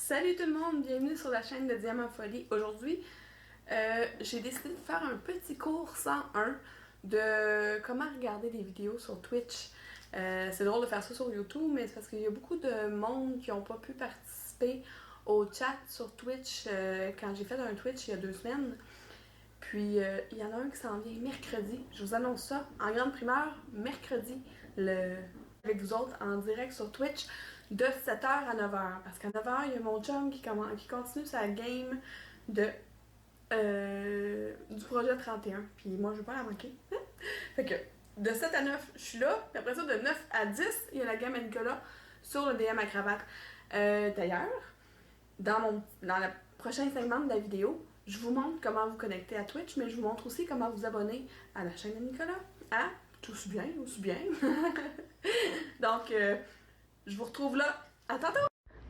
Salut tout le monde, bienvenue sur la chaîne de Diamant Folie. Aujourd'hui, j'ai décidé de faire un petit cours 101 de comment regarder des vidéos sur Twitch. C'est drôle de faire ça sur YouTube, mais c'est parce qu'il y a beaucoup de monde qui n'ont pas pu participer au chat sur Twitch quand j'ai fait un Twitch il y a 2 semaines. Puis il y en a un qui s'en vient mercredi. Je vous annonce ça en grande primeur, mercredi, avec vous autres en direct sur Twitch de 7h à 9h. Parce qu'à 9h, il y a mon chum qui continue sa game de du projet 31. Puis moi, je veux pas la manquer. Fait que de 7 à 9, je suis là. Puis après ça, de 9 à 10, il y a la game à Nicolas sur le DM à cravate. D'ailleurs, dans le prochain segment de la vidéo, je vous montre comment vous connecter à Twitch, mais je vous montre aussi comment vous abonner à la chaîne de Nicolas. Ah, tout bien, aussi bien. Donc, je vous retrouve là. À tantôt!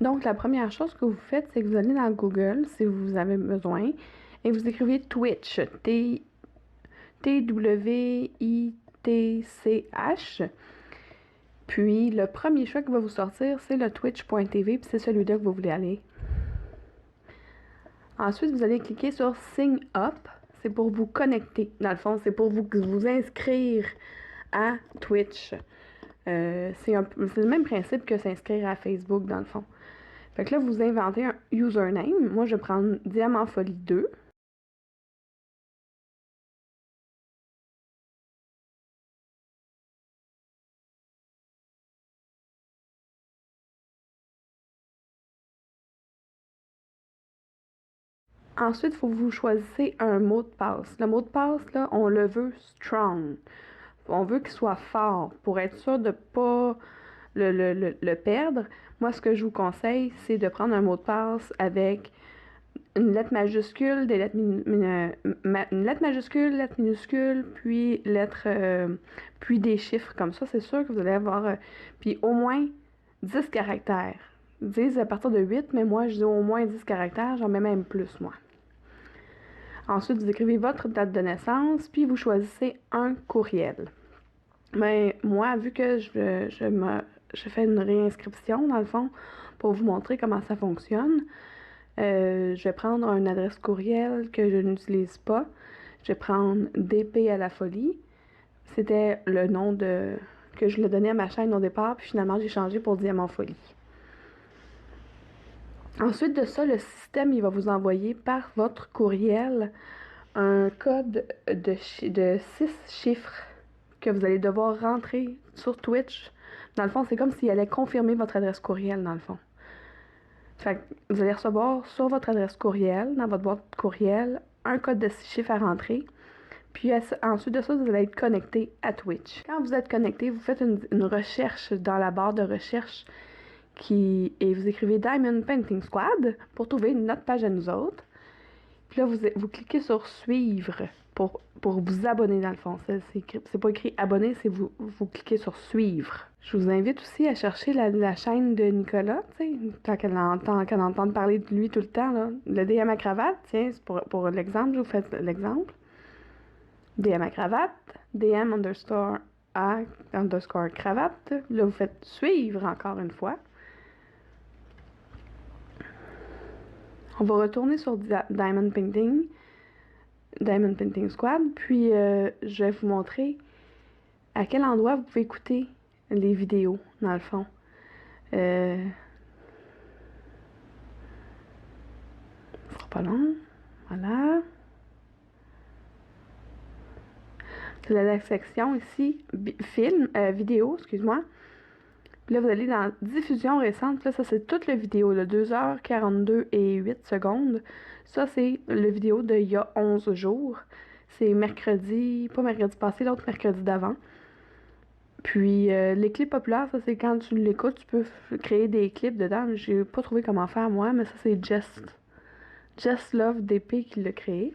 Donc, la première chose que vous faites, c'est que vous allez dans Google, si vous avez besoin, et vous écrivez Twitch, Twitch. Puis, le premier choix qui va vous sortir, c'est le twitch.tv, puis c'est celui-là que vous voulez aller. Ensuite, vous allez cliquer sur Sign Up. C'est pour vous connecter. Dans le fond, c'est pour vous inscrire à Twitch. C'est le même principe que s'inscrire à Facebook, dans le fond. Fait que là, vous inventez un username. Moi, je vais prendre Diamant Folie 2. Ensuite, il faut que vous choisissez un mot de passe. Le mot de passe, là, on le veut strong. On veut qu'il soit fort pour être sûr de ne pas le perdre. Moi, ce que je vous conseille, c'est de prendre un mot de passe avec une lettre majuscule, une lettre majuscule, lettre minuscule, puis puis des chiffres. Comme ça, c'est sûr que vous allez avoir puis au moins 10 caractères. 10 à partir de 8, mais moi, je dis au moins 10 caractères. J'en mets même plus, moi. Ensuite, vous écrivez votre date de naissance, puis vous choisissez un courriel. Mais moi, vu que je fais une réinscription, dans le fond, pour vous montrer comment ça fonctionne, je vais prendre une adresse courriel que je n'utilise pas. Je vais prendre DP à la folie. C'était le nom que je l'ai donné à ma chaîne au départ, puis finalement, j'ai changé pour Diamant Folie. Ensuite de ça, le système, il va vous envoyer par votre courriel un code de 6 chiffres que vous allez devoir rentrer sur Twitch. Dans le fond, c'est comme s'il allait confirmer votre adresse courriel, dans le fond. Fait que vous allez recevoir sur votre adresse courriel, dans votre boîte courriel, un code de 6 chiffres à rentrer. Puis ensuite de ça, vous allez être connecté à Twitch. Quand vous êtes connecté, vous faites une recherche dans la barre de recherche et vous écrivez Diamond Painting Squad pour trouver notre page à nous autres. Puis là, vous cliquez sur Suivre pour vous abonner, dans le fond. C'est pas écrit abonner, c'est vous cliquez sur Suivre. Je vous invite aussi à chercher la chaîne de Nicolas, tu sais, tant qu'elle entend parler de lui tout le temps, là. Le DM à cravate, tiens, pour l'exemple, je vous fais l'exemple. DM à cravate, DM _à_ cravate. Là, vous faites Suivre encore une fois. On va retourner sur Diamond Painting Squad, puis je vais vous montrer à quel endroit vous pouvez écouter les vidéos, dans le fond. Ce sera pas long. Voilà. C'est la section ici, vidéo, excuse-moi. Puis là, vous allez dans diffusion récente. Là, ça, c'est toute la vidéo, là, 2h42 et 8 secondes. Ça, c'est le vidéo d'il y a 11 jours. C'est mercredi, pas mercredi passé, l'autre mercredi d'avant. Puis, les clips populaires, ça, c'est quand tu l'écoutes, tu peux créer des clips dedans. J'ai pas trouvé comment faire, moi, mais ça, c'est Just Love DP qui l'a créé.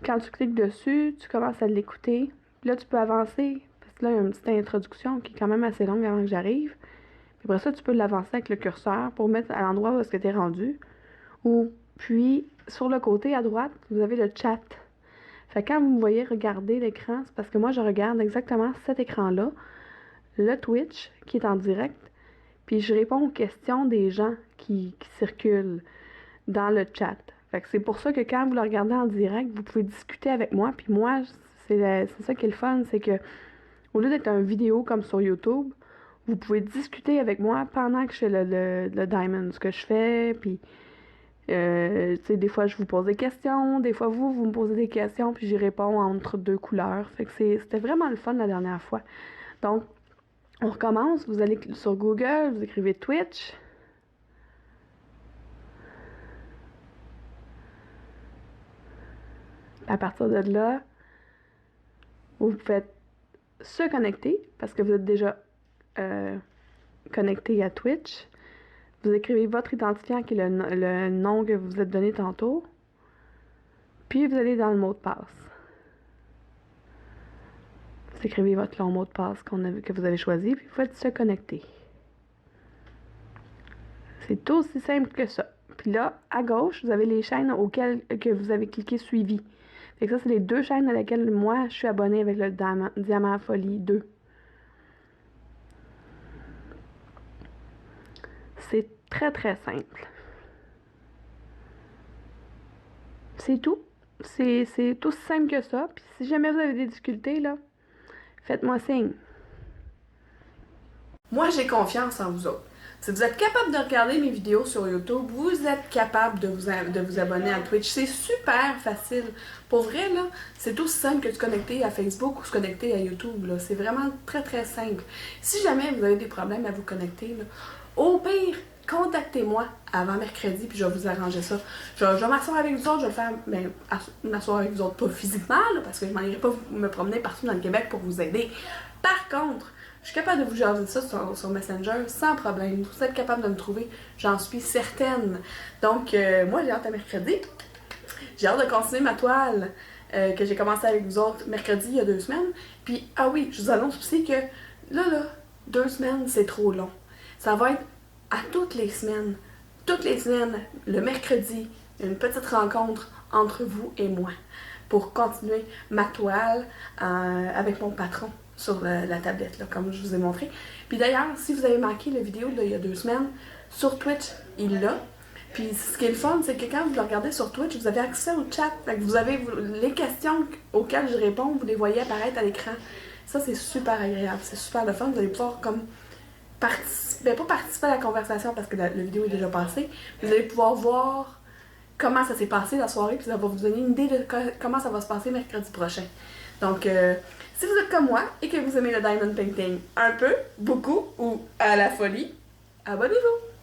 Quand tu cliques dessus, tu commences à l'écouter. Puis là, tu peux avancer. Parce que là, il y a une petite introduction qui est quand même assez longue avant que j'arrive. Puis après ça, tu peux l'avancer avec le curseur pour mettre à l'endroit où est-ce que tu es rendu. Puis, sur le côté à droite, vous avez le chat. Fait que quand vous me voyez regarder l'écran, c'est parce que moi, je regarde exactement cet écran-là, le Twitch qui est en direct, puis je réponds aux questions des gens qui circulent dans le chat. Fait que c'est pour ça que quand vous le regardez en direct, vous pouvez discuter avec moi, puis moi, c'est ça qui est le fun, c'est que au lieu d'être une vidéo comme sur YouTube, vous pouvez discuter avec moi pendant que je fais le diamond, ce que je fais, puis tu sais, des fois je vous pose des questions, des fois vous me posez des questions, puis j'y réponds entre deux couleurs. Fait que c'était vraiment le fun la dernière fois. Donc, on recommence, vous allez sur Google, vous écrivez Twitch. À partir de là, vous faites se connecter, parce que vous êtes déjà connecté à Twitch. Vous écrivez votre identifiant qui est le nom que vous vous êtes donné tantôt. Puis vous allez dans le mot de passe. Vous écrivez votre long mot de passe que vous avez choisi, puis vous faites se connecter. C'est aussi simple que ça. Puis là, à gauche, vous avez les chaînes auxquelles que vous avez cliqué suivi. Fait que ça, c'est les 2 chaînes à lesquelles moi, je suis abonnée avec le Diamant Folie 2. C'est très, très simple. C'est tout. C'est aussi simple que ça. Puis si jamais vous avez des difficultés, là, faites-moi signe. Moi, j'ai confiance en vous autres. Si vous êtes capable de regarder mes vidéos sur YouTube, vous êtes capable de vous abonner à Twitch. C'est super facile. Pour vrai, là, c'est aussi simple que de se connecter à Facebook ou se connecter à YouTube. C'est vraiment très, très simple. Si jamais vous avez des problèmes à vous connecter, là, au pire, contactez-moi avant mercredi, puis je vais vous arranger ça. Je vais m'asseoir avec vous autres, je vais faire, m'asseoir avec vous autres, pas physiquement, là, parce que je m'en irai pas me promener partout dans le Québec pour vous aider. Par contre, je suis capable de vous jaser ça sur Messenger sans problème. Vous êtes capable de me trouver, j'en suis certaine. Donc, moi, j'ai hâte à mercredi. J'ai hâte de continuer ma toile que j'ai commencé avec vous autres mercredi, il y a 2 semaines. Puis, ah oui, je vous annonce aussi que là, 2 semaines, c'est trop long. Ça va être à toutes les semaines, le mercredi, une petite rencontre entre vous et moi pour continuer ma toile avec mon patron sur la tablette, là, comme je vous ai montré. Puis d'ailleurs, si vous avez manqué la vidéo il y a 2 semaines, sur Twitch, il l'a. Puis ce qui est le fun, c'est que quand vous le regardez sur Twitch, vous avez accès au chat. Fait que vous avez les questions auxquelles je réponds, vous les voyez apparaître à l'écran. Ça, c'est super agréable, c'est super le fun. Vous allez pouvoir comme pas participer à la conversation parce que la vidéo est déjà passée. Vous allez pouvoir voir comment ça s'est passé la soirée, puis ça va vous donner une idée de comment ça va se passer mercredi prochain. Donc, si vous êtes comme moi et que vous aimez le diamond painting un peu, beaucoup ou à la folie, abonnez-vous!